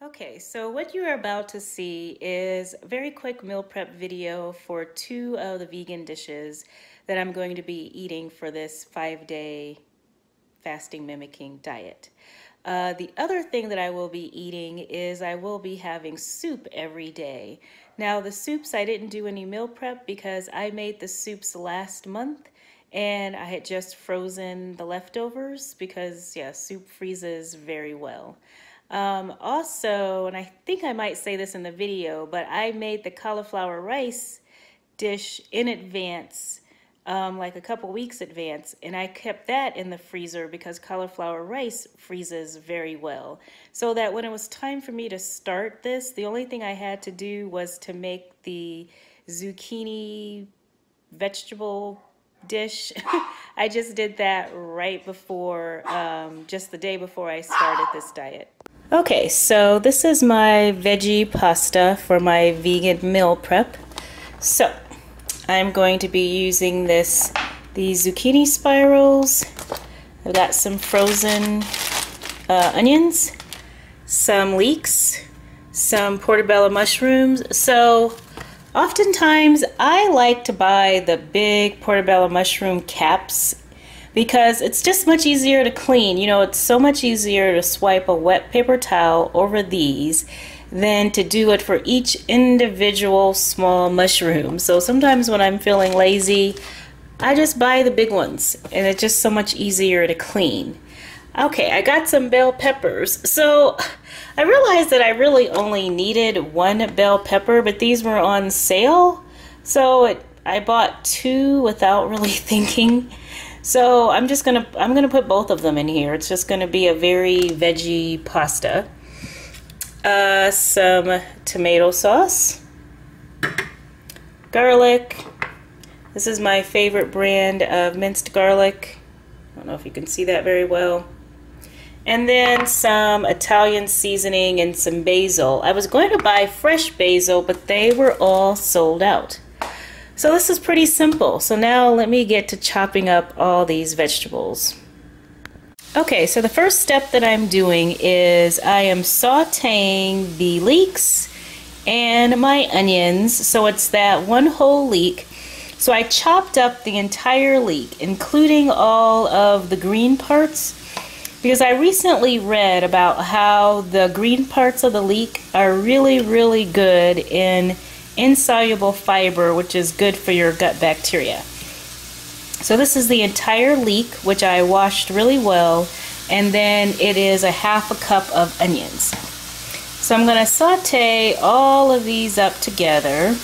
Okay, so what you are about to see is a very quick meal prep video for two of the vegan dishes that I'm going to be eating for this 5-day fasting mimicking diet. The other thing that I will be eating is I will be having soup every day. Now the soups, I didn't do any meal prep because I made the soups last month and I had just frozen the leftovers because yeah, soup freezes very well. Also, and I think I might say this in the video, but I made the cauliflower rice dish in advance, like a couple weeks advance, and I kept that in the freezer because cauliflower rice freezes very well. So that when it was time for me to start this, the only thing I had to do was to make the zucchini vegetable dish. I just did that right before, just the day before I started this diet. Okay, so this is my veggie pasta for my vegan meal prep. So I'm going to be using these zucchini spirals. I've got some frozen onions, some leeks, some portobello mushrooms. So oftentimes I like to buy the big portobello mushroom caps because it's just much easier to clean. You know, it's so much easier to swipe a wet paper towel over these than to do it for each individual small mushroom. So sometimes when I'm feeling lazy, I just buy the big ones and it's just so much easier to clean. Okay, I got some bell peppers. So I realized that I really only needed one bell pepper, but these were on sale. So I bought two without really thinking. So I'm gonna put both of them in here. It's just gonna be a very veggie pasta. Some tomato sauce, garlic. This is my favorite brand of minced garlic. I don't know if you can see that very well. And then some Italian seasoning and some basil. I was going to buy fresh basil, but they were all sold out. So this is pretty simple. So now let me get to chopping up all these vegetables. Okay, so the first step that I'm doing is I am sauteing the leeks and my onions. So it's that one whole leek. So I chopped up the entire leek, including all of the green parts, because I recently read about how the green parts of the leek are really, really good in insoluble fiber, which is good for your gut bacteria. So this is the entire leek, which I washed really well, and then it is a ½ cup of onions. So I'm going to saute all of these up together,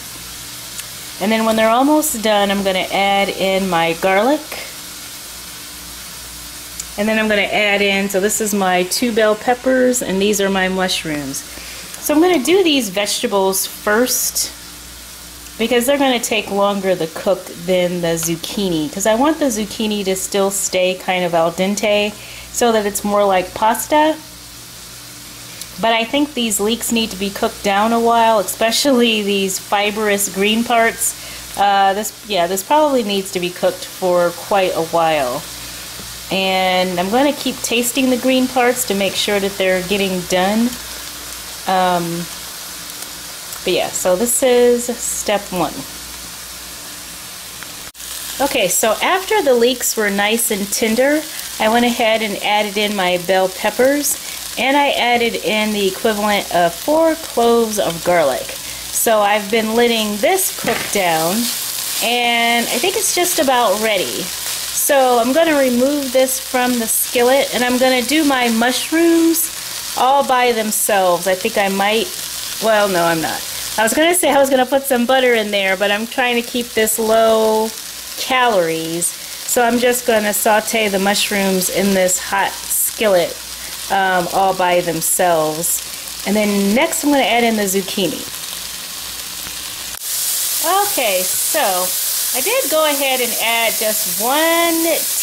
and then when they're almost done, I'm going to add in my garlic, and then I'm going to add in, so this is my 2 bell peppers, and these are my mushrooms. So I'm going to do these vegetables first because they're going to take longer to cook than the zucchini, because I want the zucchini to still stay kind of al dente so that it's more like pasta. But I think these leeks need to be cooked down a while, especially these fibrous green parts. This probably needs to be cooked for quite a while. And I'm going to keep tasting the green parts to make sure that they're getting done. But yeah, so this is step 1. Okay, so after the leeks were nice and tender, I went ahead and added in my bell peppers, and I added in the equivalent of 4 cloves of garlic. So I've been letting this cook down, and I think it's just about ready. So I'm going to remove this from the skillet, and I'm going to do my mushrooms all by themselves. I think I might, well, no, I'm not. I was going to say I was going to put some butter in there, but I'm trying to keep this low calories. So I'm just going to saute the mushrooms in this hot skillet all by themselves. And then next I'm going to add in the zucchini. Okay, so I did go ahead and add just 1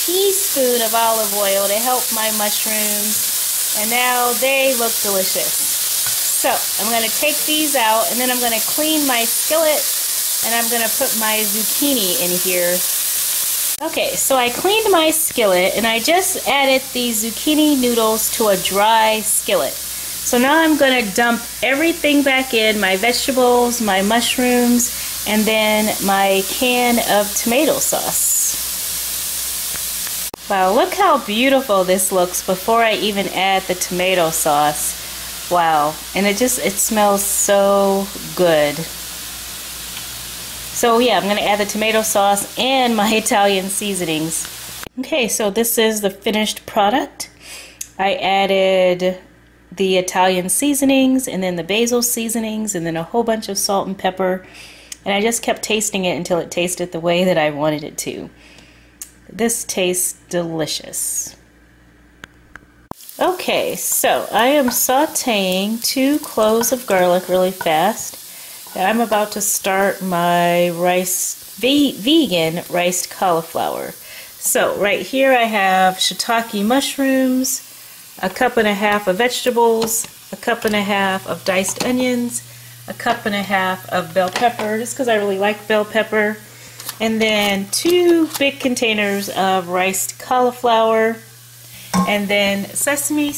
teaspoon of olive oil to help my mushrooms, and now they look delicious. So I'm going to take these out, and then I'm going to clean my skillet, and I'm going to put my zucchini in here. Okay, so I cleaned my skillet, and I just added these zucchini noodles to a dry skillet. So now I'm going to dump everything back in, my vegetables, my mushrooms, and then my can of tomato sauce. Wow, look how beautiful this looks before I even add the tomato sauce. Wow, and it smells so good. So yeah, I'm going to add the tomato sauce and my Italian seasonings. Okay, so this is the finished product. I added the Italian seasonings and then the basil seasonings and then a whole bunch of salt and pepper. And I just kept tasting it until it tasted the way that I wanted it to. This tastes delicious. Okay, so I am sauteing 2 cloves of garlic really fast. And I'm about to start my vegan riced cauliflower. So right here I have shiitake mushrooms, 1.5 cups of vegetables, 1.5 cups of diced onions, 1.5 cups of bell pepper, just because I really like bell pepper, and then 2 big containers of riced cauliflower, and then sesame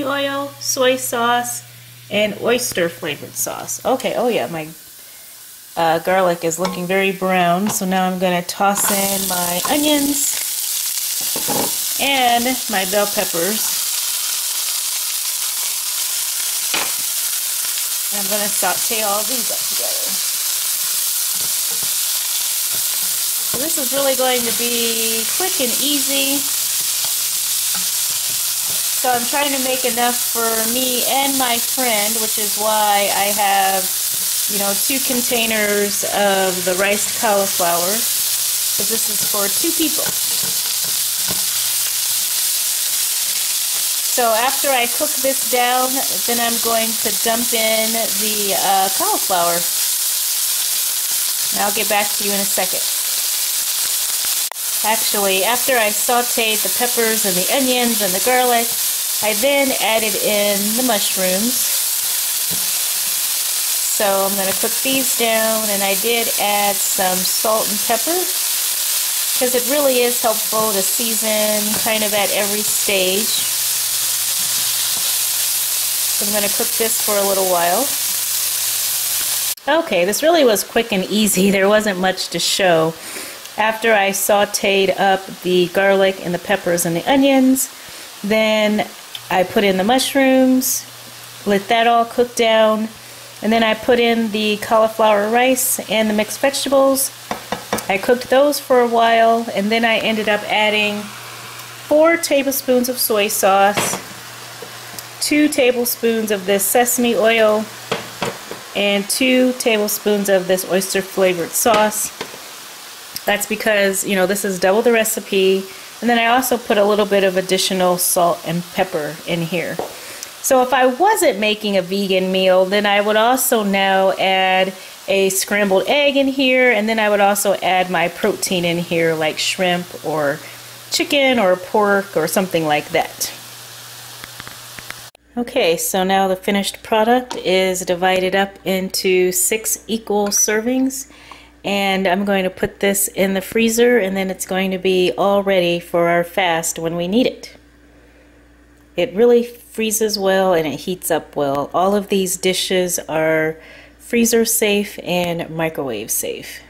oil, soy sauce, and oyster flavored sauce. Okay, oh yeah, my garlic is looking very brown, so now I'm going to toss in my onions and my bell peppers. And I'm going to saute all these up together. So this is really going to be quick and easy. So I'm trying to make enough for me and my friend, which is why I have, 2 containers of the riced cauliflower, because this is for 2 people. So after I cook this down, then I'm going to dump in the cauliflower. And I'll get back to you in a second. Actually, after I sauteed the peppers and the onions and the garlic, I then added in the mushrooms. So I'm going to cook these down, and I did add some salt and pepper because it really is helpful to season kind of at every stage. So I'm going to cook this for a little while. Okay, this really was quick and easy. There wasn't much to show. After I sauteed up the garlic and the peppers and the onions, then I put in the mushrooms, let that all cook down, and then I put in the cauliflower rice and the mixed vegetables. I cooked those for a while, and then I ended up adding 4 tablespoons of soy sauce, 2 tablespoons of this sesame oil, and 2 tablespoons of this oyster flavored sauce. That's because, this is double the recipe. And then I also put a little bit of additional salt and pepper in here. So if I wasn't making a vegan meal, then I would also now add a scrambled egg in here, and then I would also add my protein in here, like shrimp or chicken or pork or something like that. Okay, so now the finished product is divided up into 6 equal servings. And I'm going to put this in the freezer, and then it's going to be all ready for our fast when we need it. It really freezes well and it heats up well. All of these dishes are freezer safe and microwave safe.